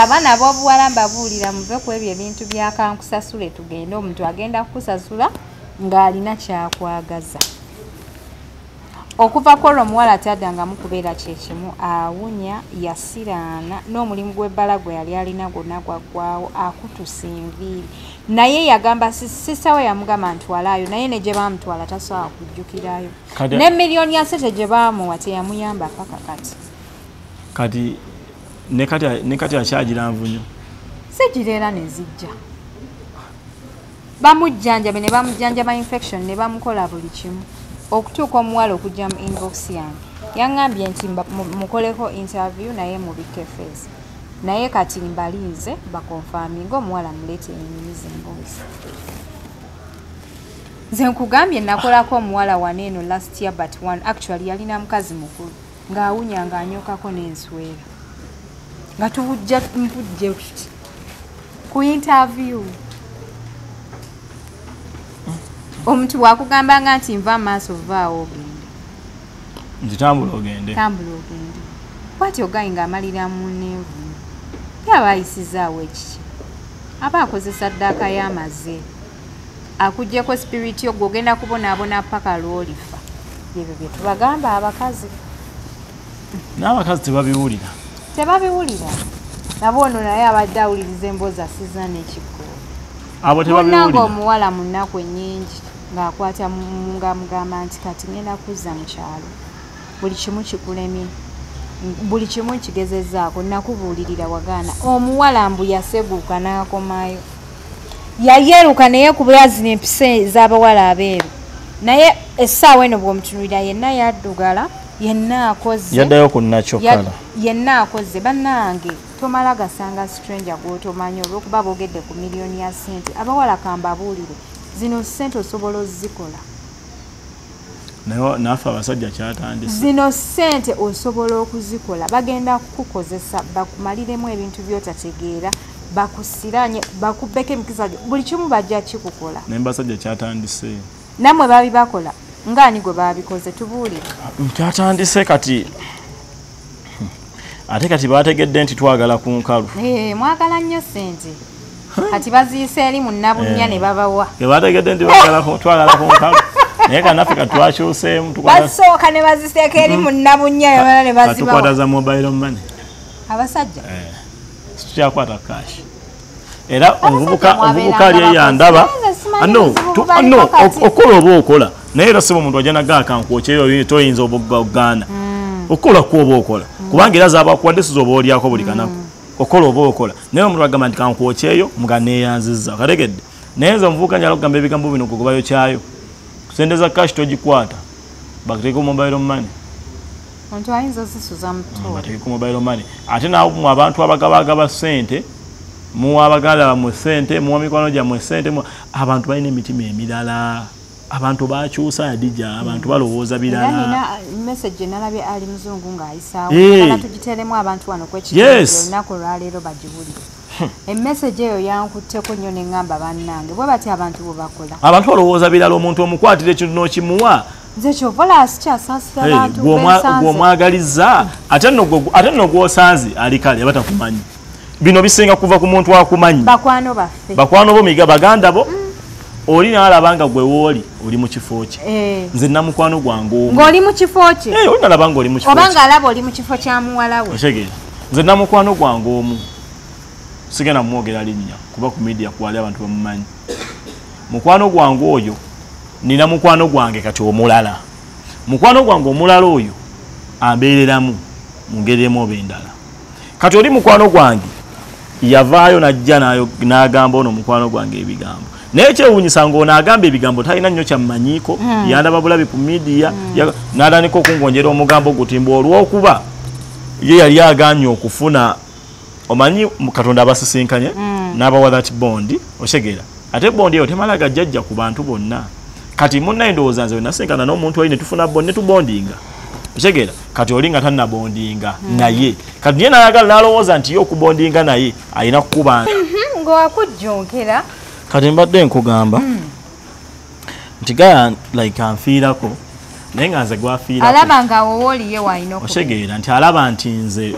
Abaana ab'obuwala mbabuulira muve ku ebyo ebintu byakankusasule tugende omuntu agenda kukusasula ng'alina kyakwagaza. Okuva kwolwo omuwala taddangamu kubeera kyekimu, awunya, yasiraana, n'omulimu gw'ebbala gwe yali alina gwonna gwaggwaawo, akutusa enviiri. Naye yagamba sisita we yamugamba ntwalaayo, naye ne gye baamutwala tasobola kujjukirayo. Ne miliyoni ya ssente gye baamuwa teyamuyamba paka kati. Kati ne kati akyagira nvunyu. Sigira era ne zijja. Bamujjanjabe ne bamujjanjaba infection ne bamukola buli kimu. Okutuuka omuwala okujja mu inbox yange yaŋŋambye nti mukoleko interview naye mubikke face. Naye kati mbaliize bakonfaminga omuwala muleete ennyiniza emboozi. Nze nkugambye nakolako omuwala wano eno last year but one actually yalina mukazi mukulu ng'awunya ng'anyookako n'enswera. Nga tubujja mpujje ku interview. Omuntu wakugambanga nti nva maaso vaawo ogende. Nti tambula ogende. Tambula ogende. Bw'atyo Guy ng'amalira mu nneevu. Yaba ayisizaawo ekiki. Aba akozesa ddaaka y'amaze. Akuggyeko spirit yo gw'ogenda kubonaabona paka lw'olifa. Ebyo bye tubagamba abakazi. N'abakazi tebabiwulira. Tebabiwulira. Nabo ono naye abadde awuliriza emboozi asiza n'ekigwo. Abo tebabiwulira. Munnange omuwala mu nnaku ennyingi ng'akwata nga mugamba nti kati ngenda kuzza mu kyalo. Buli kimu kikulemye. Buli kimu kigezezzaako nakubuulirira wagaana. Omuwala mbu yaseguuka n'akomayo. Yayeeruka naye ku bulazi n'empisa ez'abawala abeeru. Naye essaawa eno bw'omutunuulira yenna yaddugala, yenna akoze. Yaddayo ku nnakyokala. Yenna akoze. Bannange tomala gasanga stranger gw'otomanyi olw'okuba boogedde ku miliyoni ya ssente. Abawala kambabuulire. Zino ssente osobola ozikola. Naye naffe abasajja kyatandise. Zino ssente osobola okuzikola. Bagenda kukukozesa bakumaliremu ebintu by'otategeera, bakusiranye, bakubbeko emikisa. Buli kimu bajja kikukola. Naye basajja kyatandise. Namwe babi bakola. Ngani gwe babikoze tubuulire. Kyatandise kati. Ate kati bategedde nti twagala ku nkalu. Mwagala nnyo ssente. Kati baziise eri mu nnabunnya ne babawa. Bategedde nti twagala ku nkalu. Naye kanaffe katwakyuseemu. Basooka ne baziseeka eri mu nnabunnya yabala ne bazibawa. Katukwata za mobile money. Abasajja? Tukyakwata cash. Era omuvubuka ali eyandaba. Okola oba okola. Naye era siba omuntu ajja nagaka nkwokyeyo toyinza obugaana. Okola kuoba okola. Kubanga era zaabakuwadde sizo oba olyako buli kanaku. Okola oba okola. Naye omuntu agamba nti kankwokyeyo muga neeyanzizza. Kategedde. Naye nze omuvubuka njala okugamba ebigambo bino kugobayo kyayo. Sente za cash togikwata. Bakuteeka mobile money. Omuntu ayinza ozisuza mu ttoola. Bateeka mobile money. Ate naawe mu abantu abagaba ssente, muwa abaganda bammwe ssente, muwa mikwano gyammwe ssente, abantu balina emitima emirala. Abantu bakyusa yadija, abantu balowooza birala. Nina message nalabye ali muzungu ng'ayisaawo. Kala tugiteremu abantu wano kw'ekigambo olunaku olwaleero bagibulire. Emessage eyo yankutteko nnyo ne ngamba bannange bwe bati abantu bwe bakola. Abantu balowooza birala omuntu omukwatira ekintu n'okimuwa. Nze kyovola sikyasaasira abantu gw'omwagaliza ate nno gw'osanze ali kale batakumanyi. Bino bisinga kuva ku muntu akumanyi. Bakwano baffe. Bakwano bo miga baganda bo. Oli nalabanga gwe wooli oli mu kifo kye. Nze namukwano gwange omu. Ng'oli mu kifo kye? Oli nalabanga oli mu kifo kye. Obanga alaba oli mu kifo kya muwala we. Otegeera. Nze namukwano gwange omu. Sigenda mwogera linnya kuba ku media kwali abantu bamumanyi. Mukwano gwange oyo nina mukwano gwange kati omulala. Mukwano gwange omulala oyo ambeereramu mu ngeri emu oba endala. Kati oli mukwano gwange yavaayo najja n'agamba ono mukwano gwange ebigambo. Naye kyewuunyisa ng'ono agamba ebigambo talina nnyo kyammanyiiko, yandaba bulabi ku media, n'atandika okungonjera omugambo gutimba olw'okuba ye yali agaanye okufuna omanyi Katonda abasisinkanye n'abawa that bondi otegeera. Ate bondi eyo temala gajjajja ku bantu bonna. Kati munnaye ndowooza nze nasinkana n'omuntu oli ne tufuna ne tubondinga. Otegeera. Kati oli nga tannabondinga naye. Kati ye n'ayagala n'alowooza nti ye okubondinga naye alina kukuba akujjonkera kati mbadde nkugamba nti gaya like anfiirako naye nga nze gwafiirako alaba nga wooliye waalina otegeera nti alaba nti nze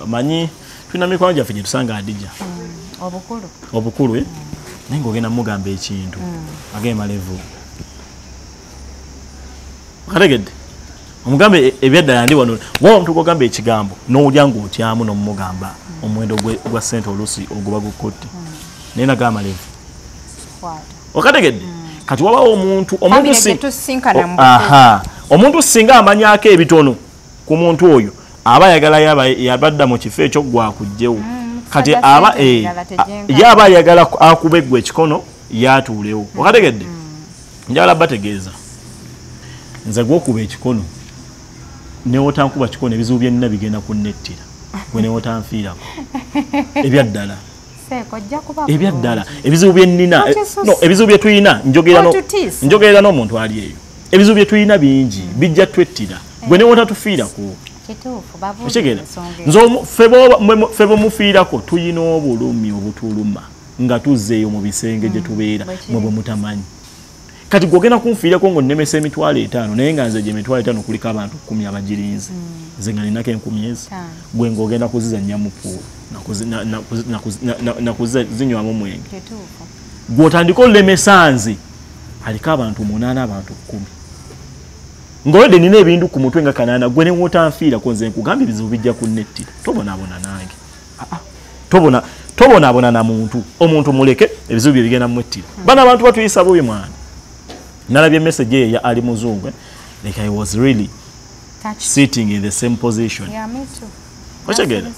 manyi tulina mikwano gyaffe gye tusanga adija obukulu naye ng'ogenda mugamba ekintu ageemalevu kategedde omugambe ebyaddala ndi wano wa omuntu gwogamba ekigambo n'owulya ng'otyamu n'omugamba omuwendo gwa ssente oluusi oguba gukotte naye nagamalevu okategedde kati wabawo omuntu singa amanyako ebitono ku muntu oyo aba ayagala yabadda mu kifo ekyo gwakugjewo kati aba yaba ayagala akuba eggwa ekikono yatuulewo okategedde njagala bategeeza nze gwokuba ekikono newotankuba kikono ebizibu byenina bigenda kunnettira gwe newotanfiirako ebyaddala ebizibu byenina ebizibu bye tulina njogerera n'omuntu ali eyo ebizibu bye tulina bingi bijja twettira gwe newotatufiirako ekitegeera nze ffe bomufiirako tuyina obulumi obutuluma nga tuzzeeyo mu bisenge gye tubeera mwe bwe mutamanyi kati gwogenda kunfiirako ng'onnemesa emitwalo 5 naye nga nze gye emitwalo 5 kuliko abantu 10 abagirinze nze nga ninako 10 ezi gwe ng'ogenda kuzizannya mu puulu nakuzinywamu omwenge gw'otandika olemesa nze aliko abantu 8 abantu 10 ng'olwedde nina ebintu ku mutwe nga 8 gwe newotanfiirako nze nkugamba ebizibu bijja kunnettira tobonaabona nange tobonaabona na muntu omuntu muleke ebizibu bye bigenda mwettira bana abantu batuyisa bubi mwana nalabye message eyo ya ali muzungu like I was really sitting in the same position. Yeah, me too. What's again?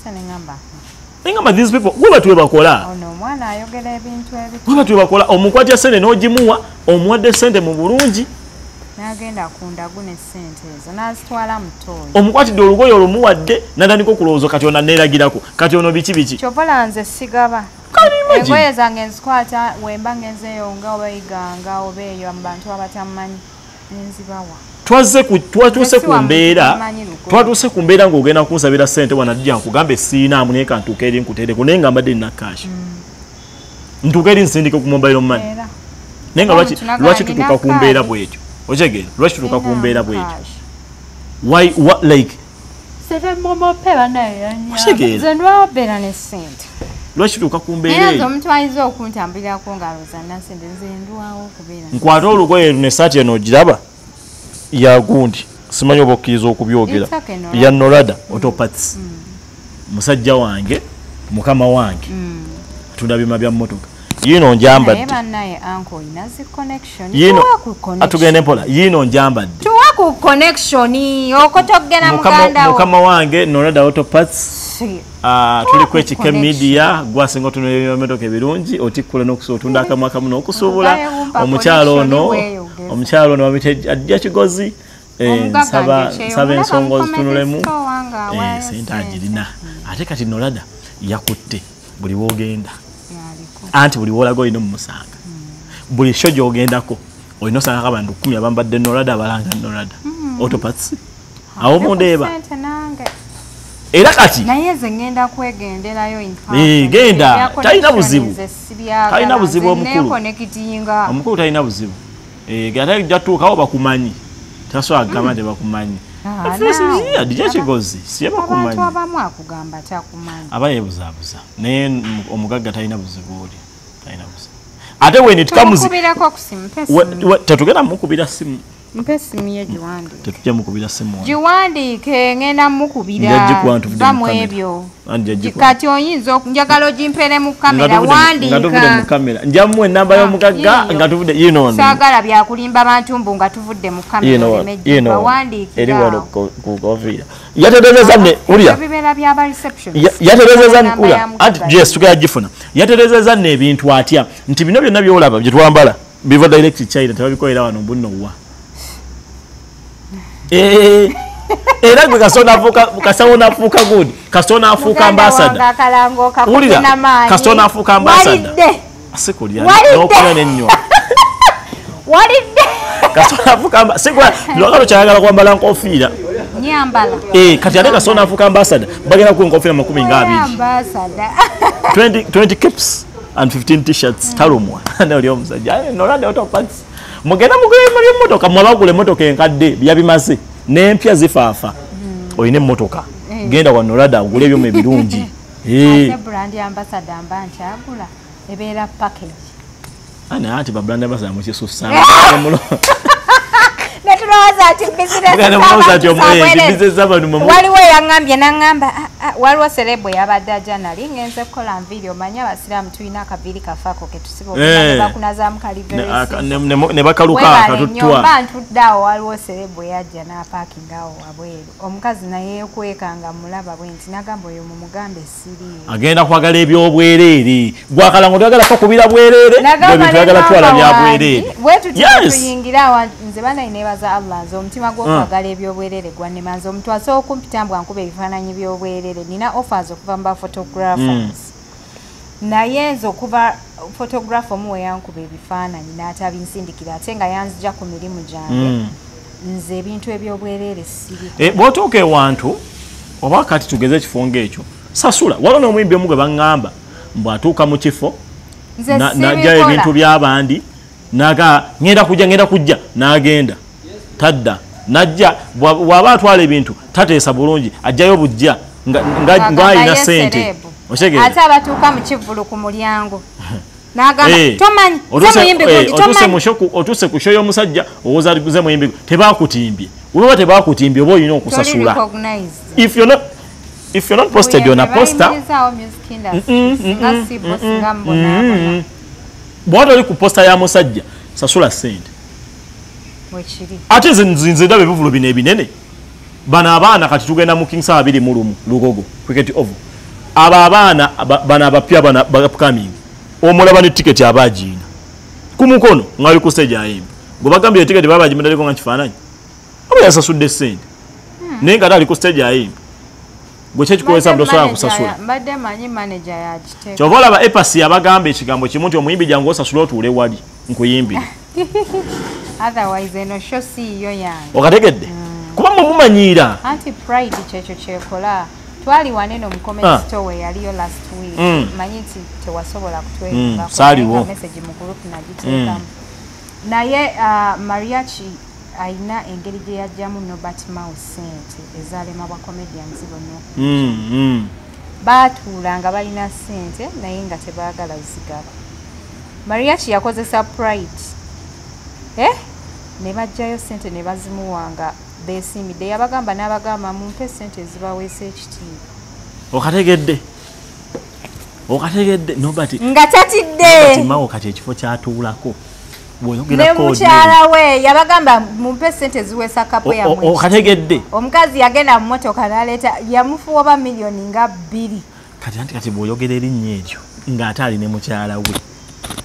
Ngamba these people kuba tuwe bakola. Ono mwana ayogera ebintu ebitu. Kuba tuwe bakola omukwatya sente n'ogimuwa omuwadde sente mu bulungi. Nagenda kunda gune sente ezo nazitwala mutoyi. Omukwatidde olugoye olumuwadde natandika kulowooza kati ona neeragirako kati ono biki. Kyovola nze sigaba. Engoye zange nzikwata wemba ngenzeeyo nga obayiganga oba eyo mu bantu abatamanyi nenzibawa. Twatuuse ku mbeera ng'ogenda kunsabira ssente wanadija nkugambe siina naye kantuuka eri nkuteereko naye nga mbadde nina kashi ntuuka eri nsindike ku mobile money naye nga lwaki tutuuka ku mbeera bwetyo okitegeera lwaki tutuuka ku mbeera bwetyo like zenwabeera ne ssente lwaki tutuuka ku mbeera eyo omuntu ayinza okuntambulirako ng'alooza nasente nze ndwawo okubeera nkwata olugoye n'essaati eno ogiraba ya gundi simanyi oba okkiriza okubyogera ya Norada Autoparts musajja wange mukama wange atunda byuma bya mmotoka yino njambadde atugende mpola yino njambadde tuwa ku connection okotogera mukama wange Norada Autoparts tuli ku ekike media gwasinga otunula ebyomotoka ebirungi otikkula n'okusootunda akamu akamu n'okusuubula omukyalo ono wamite ajja kigozi nsaba ensonga zitunulemu sente agirina ate kati Norada yakutte buli wogenda anti buli wolaga olina omumusanga buli sho gyogendako olina osangako abantu 10 abambadde Norada abalanga Norada Autoparts awo mundeeba era kati naye nze ngenda kwegenderayo genda talina buzibu omukulu talina buzibu ate jatuukawo bakumanyi tasobola kugamba nti bakumanyi adija kigozi siye bakumanyi aba yeebuzaabuza naye omugagga talina buzibu oli ate tetugenda mukubira simu mpe simu ye giwandiike tetujja mukubira simu giwandiike ngenda mukubira bamu ebyo kati oyinza njagala ogimpere mu kamera wandiika njamu enamba y'omugagga nga tuvudde saagala byakulimba bantu mbu nga tuvudde mu kamera yaterezeza nno ebintu atya nti bino byonna byolaba bye twambala biva direct China tebabikolera wano bunnowa era gwe kasawo nafuuka good kasito nafuuka ambasada kasito nafuuka ambasada asikulya n'okulya n'ennywa kasito nafuuka ambasada lwakalo kyayagala kwambala nkofiira kati ate kasito nafuuka ambasada bagenda kuwa enkofiira 20 20 caps and 15 t-shirts talumwa nali omusajja nolande auto parts mugenda mugule emmotoka mwabagula emmotoka enkadde byabimase n'empya zifaafa oyina emmotoka genda wa nolanda agule ebyuma ebirungi brand ambassador mbanchi agula ebeera package ana ati ba brand ambassador mu kisusa netuloza ati business waliwo yangambye nangamba waliwo celebo yabadde ajanali ngenze kukola nviiri omanya abasiraamu tulina akaviri kafaako ketusiba ne bakunazaamu ne bakaluka akatuttwa ntuddeawo waliwo celebo yajja n'apaakingawo wabweru omukazi naye yekwekanga mulaba bwe nti nagamba oyo mumugambe siriiyo agenda kwagala ebyobwereere gwakala ngo toyagala kakubira bwereere bwe tuyagala twala bya bwereere tuyingira nze banaine za Allah nze omutima gw'okwagala ebyobwerere gwanema nze omuntu asobola okumpitambwa nkuba ebifaananyi by'obwerere nina offers okuva mba photographers naye nze okuva photographer omu we yankuba ebifaananyi n'atabinsindikira ate nga yanzija ku mirimu gyange nze ebintu ebyobwerere siri bw'otuuka ewantu oba kati tugeze ekifo ng'ekyo sasula waliwo n'omuyimbi omu gwe baŋŋamba mbw'atuuka mu kifo n'ajjayo ebintu by'abandi naga ngenda kujja n'agenda tadda najja bw'aba atwala ebintu tateesa bulungi ajjayo bujja ng'ayina sente ate abatuuka mu kivulu ku mulyango otuse ku show y'omusajja owooza guze muyimbi tebakutimbye oba tebakutimbye oba olina okusasula if you're not posted on a poster bw'ata oli ku posta ya musajja sasula sente ate nze ndaba ebivulo bino ebinene bano abaana kati tugenda mu Kings 21 Lugogo cricket oval abo abaana bano abapya upcoming omulaba ne ticket abagiina ku mukono ngali ku stage ayimba gwe bagambye ticket babagimendaleko nga kifaananyi oba yasasudde sente naye nga ali ku stage ayimba gwe kyekikozesa mutosobola kusasula mbadde manyi manager yakiteeka kyova olaba epasi yabagamba ekigambo kimu nti omuyimbi jangu osasula otuule wali nkuyimbire otherwise eno show siiyo yange okategedde kuba mumanyiira anti pride kyekyo kyekola twali waneno mu comment store yaliyo last week manyi nti tewasobola kutwegamba saaliwo message mu group nagiteekamu naye mariachi aina engeri gye yajjamu Nobert Mao sente ezalema bwa comedians bono baatuulanga balina sente naye nga tebaagala zigaba mariachi yakozesa pride ne bajjayo sente ne bazimuwanga beesiimidde yabagamba n'abagamba mumpe sente ezibaweesa ekitiibwa okategedde Nobert nga tatidde Mao kati ekifo kyatuulako ne mukyala we yabagamba mumpe sente ziweesa kapo yamwe okategedde omukazi yagenda mu motoka n'aleeta yamufuwa ba miliyoni nga 2 kati bw'oyogera erinnya eryo ng'ate ali ne mukyala we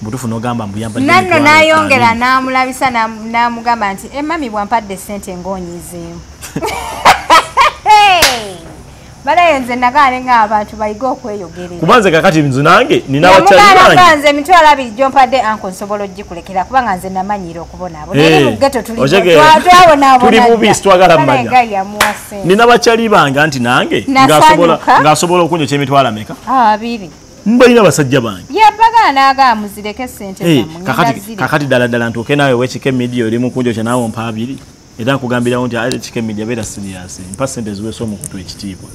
butufu n'ogamba mbuyamba nanno n'ayongera n'amulabisa n'amugamba nti mami bwampadde sente ng'onyizeemu balaye nze nagaane ng'abantu bayiga okweyogerera kubanze kakati nze nange nina abakyali bange nze emitwalo 2 gyompadde anko nsobola ogikulekera kubanga nze namanyiira okubonaabona eri mu ghetto tuli mubisi twagala mmanya nina abakyali bange anti nange ng'asobola okunyoka emitwalo ameka 2 mbalina basajja bange yabagana n'agamba muzireke sente kakati ddala ntuuke naawe wekike media oli mukunjokya naawe mpa 2 era nkugambirawo nti ale kike media beera serious mpa sente ziweesa omukutu ekitiibwa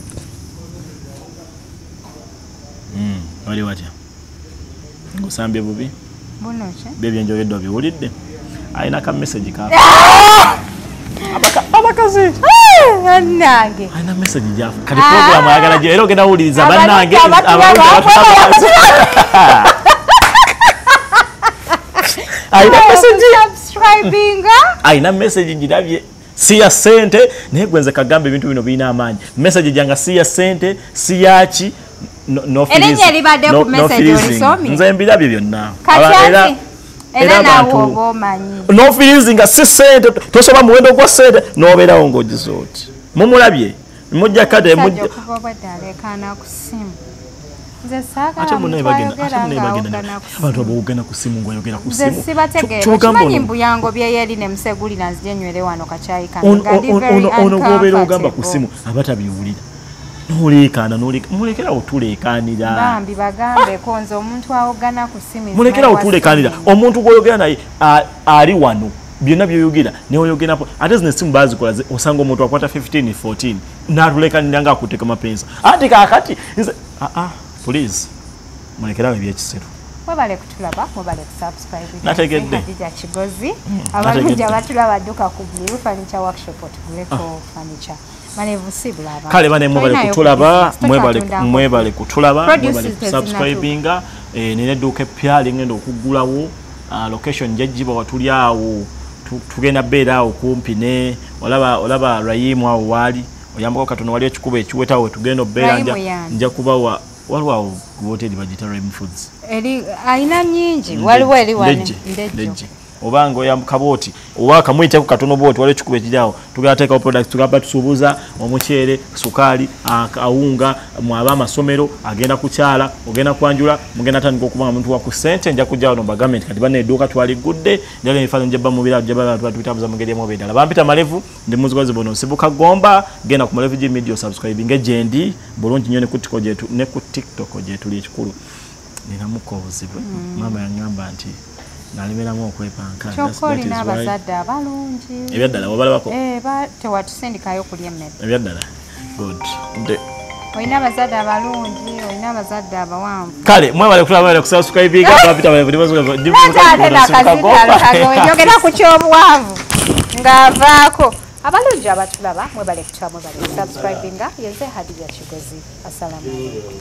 wali watya ngusambye bubi byebyenjogedde obiwulidde alina ka message ka abakazi nange alina message gyafu kati program ayagala gye era ogenda wuliriza bannange alina message girabye siya sente naye gwenze kagamba ebintu bino birina amaanyi message gyanga siya sente siyaki nze mbirabye byonna era nawo omanyi nofirizi nga si sente tosoba muwendo gwa sente nobeerawo ng'ogize oti mumulabye mujja kade abantu abogenda ku simu ng'oyogera ku simu kimanyi mbuyango byeyeri ne musegulira nzije nywere wano kacyayi ono gwobeera ogamba ku simu aba tabiwulira Nolekana mulekera otulekanira bambi bagambe konze omuntu awogana ku simi mulekera otulekanira omuntu goyogera naye ali wano byonna byoyogera ne oyogenapo ate zino simu bazikola osanga omuntu akwata 15 14 natulekanira nga akuteka mapensa ate kakati please mulekera ebyekisero mwebale kutulaba mwebale kusubscribe nategedde Hadija Kigozi abalungi abatulaba dduka ku Blue Furniture Workshop otuguleko furniture kale bane mwebale kutulaba mwebale kutulaba mwebale kusubscribinga nene duke pyali ngendo okugulawo location njajjiba watuli awo tugenda bera okumpi ne olaba Rayimu awo wali oyambako katono wali ekikuba ekiwetawo tugenda bera nja kubawa waliwo hoteli bagita Rayimu Foods aina nyingi waliwo eri wane ndejje obanga oyambuka boti oba kamuyite ku katono boti wale chikube kijawo tugateka products tugaba tusubuza omuchere sukali awunga mwaba amasomero agenda kukyala ogenda kwanjula mugenda tandika okuba omuntu wa ku sente nja kujjawo no government kati bane eduka twali gudde ndale mifano njaba mubira jaba twitabuza mugeri mu bedala bampita malevu ndi muzigozi bono sibuka gomba genda ku malevu ji media subscribing ejendi bulungi nyone ku TikTok jetu ne ku TikTok jetu li chikulu nina mukozibwe mama yangamba nti nalimeramu okwepanka chokoli n'abazadde abalungi ebyaddala wabalabako tewatusindikayo kulya emmere ebyaddala good olina abazadde abalungi olina abazadde abawanvu kale mwebale kulaba kusubscribinga bapita njogera ku kyobuwanvu ng'avaako abalungi abatulaba mwebale kutulaba mwebale kusubscribinga yenze Hadija Kigozi assalamu alaikum